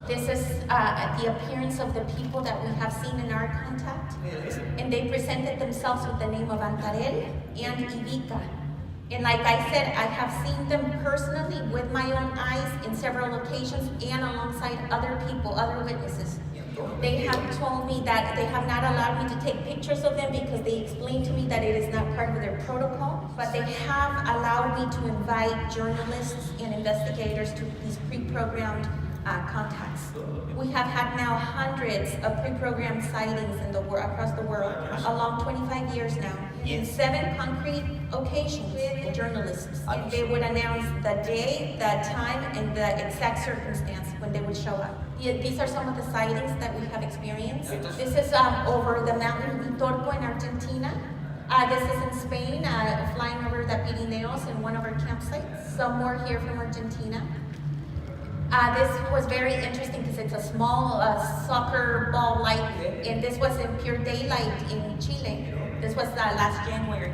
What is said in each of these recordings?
This is the appearance of the people that we have seen in our contact, and they presented themselves with the name of Antarel and Ivica. And like I said, I have seen them personally with my own eyes in several occasions and alongside other people, other witnesses. They have told me that they have not allowed me to take pictures of them because they explained to me that it is not part of their protocol, but they have allowed me to invite journalists and investigators to these pre-programmed contacts. We have had now hundreds of pre-programmed sightings in the across the world, along 25 years now, in 7 concrete occasions with journalists. And they would announce the day, the time, and the exact circumstance when they would show up. These are some of the sightings that we have experienced. This is over the mountain Vitorco in Argentina. This is in Spain, flying over the Pirineos in one of our campsites. Some more here from Argentina. This was very interesting because it's a small soccer ball-like, and this was in pure daylight in Chile. This was last January.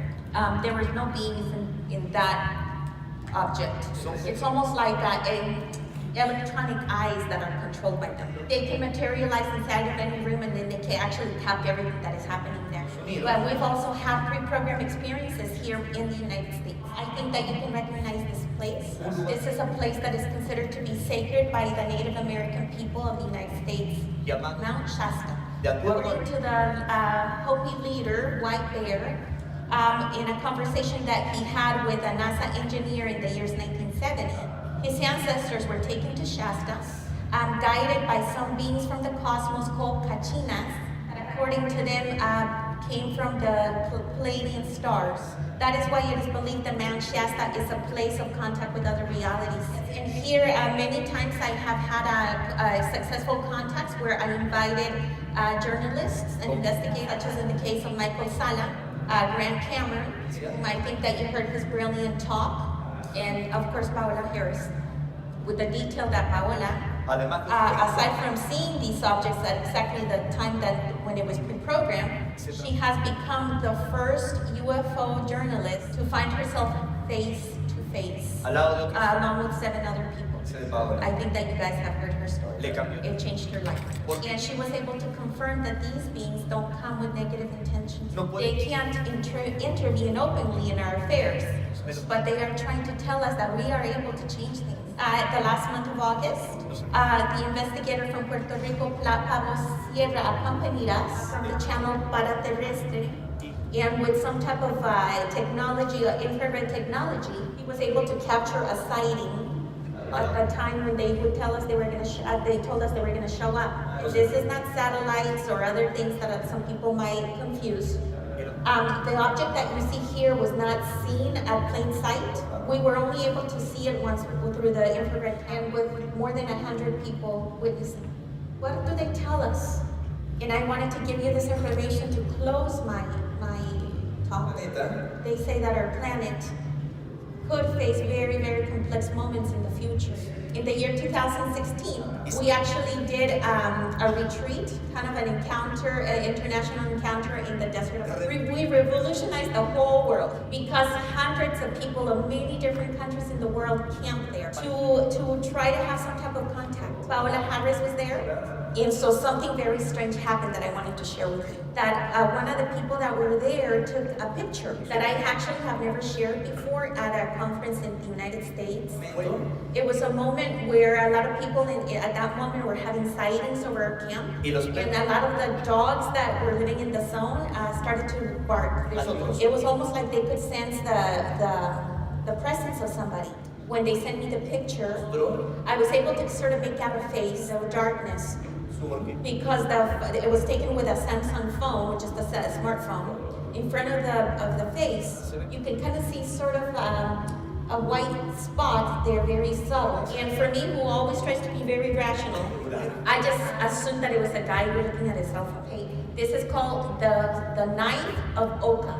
There was no beings in that object. It's almost like electronic eyes that are controlled by them. They can materialize inside of any room, and then they can actually capture everything that is happening there. But we've also had pre-programmed experiences here in the United States. I think that you can recognize this place. This is a place that is considered to be sacred by the Native American people of the United States, Mount Shasta. According to the Hopi leader, White Bear, in a conversation that he had with a NASA engineer in the years 1970, his ancestors were taken to Shasta, guided by some beings from the cosmos called Kachinas, that according to them came from the Pleiadian stars. That is why it is believed that Mount Shasta is a place of contact with other realities. And here, many times I have had successful contacts where I invited journalists and investigators, such as in the case of Michael Sala, Grant Cameron, whom I think that you heard his brilliant talk, and of course Paola Harris, with the detail that Paola, aside from seeing these objects at exactly the time that when it was pre-programmed, she has become the first UFO journalist to find herself face to face, along with 7 other people. I think that you guys have heard her story. It changed her life. And she was able to confirm that these beings don't come with negative intentions. They can't intervene openly in our affairs, but they are trying to tell us that we are able to change things. The last month of August, the investigator from Puerto Rico, Pablo Sierra, accompanied us from the channel Paraterrestre, and with some type of technology, infrared technology, he was able to capture a sighting at a time when they would tell us they were going to. They told us they were going to show up. This is not satellites or other things that some people might confuse. The object that you see here was not seen at plain sight. We were only able to see it once through the infrared, and with more than 100 people witnessing. What do they tell us? And I wanted to give you this information to close my talk. They say that our planet could face very, very complex moments in the future. In the year 2016, we actually did a retreat, kind of an encounter, international encounter in the desert. We revolutionized the whole world because hundreds of people of many different countries in the world camped there to try to have some type of contact. Paola Harris was there. And so something very strange happened that I wanted to share with you. That one of the people that were there took a picture that I actually have never shared before at a conference in the United States. It was a moment where a lot of people at that moment were having sightings over our camp. And a lot of the dogs that were living in the zone started to bark. It was almost like they could sense the presence of somebody. When they sent me the picture, I was able to sort of make out a face of darkness because it was taken with a Samsung phone, which is a smartphone. In front of the face, you can kind of see sort of a white spot there, very subtle. And for me, who always tries to be very rational, I just assumed that it was a guy looking at his cell phone. Hey, this is called the Knife of Oka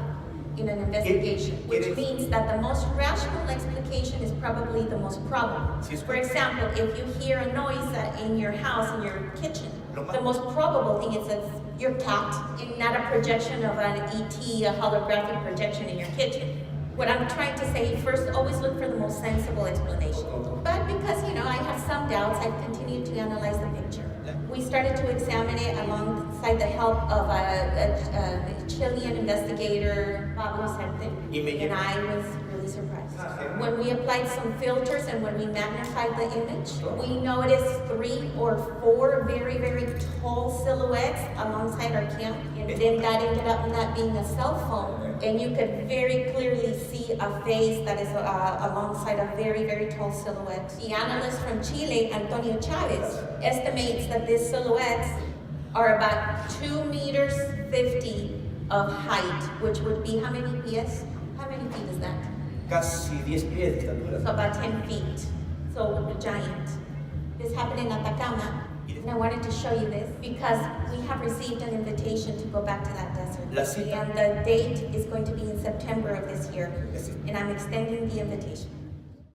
in an investigation, which means that the most rational explication is probably the most probable. For example, if you hear a noise in your house, in your kitchen, the most probable thing is that your cat, and not a projection of an ET, a holographic projection in your kitchen. What I'm trying to say, first, always look for the most sensible explanation. But because, I have some doubts, I've continued to analyze the picture. We started to examine it alongside the help of a Chilean investigator, Pablo Serte, and I was really surprised. When we applied some filters and when we magnified the image, we noticed 3 or 4 very, very tall silhouettes alongside our camp, and then that ended up not being a cell phone, and you could very clearly see a face that is alongside a very, very tall silhouette. The analyst from Chile, Antonio Chavez, estimates that these silhouettes are about 2.50 meters of height, which would be how many pies? How many feet is that? Casi 10 pies de altura. So about 10 feet. So giant. This happened in Atacama. And I wanted to show you this because we have received an invitation to go back to that desert. And the date is going to be in September of this year. And I'm extending the invitation.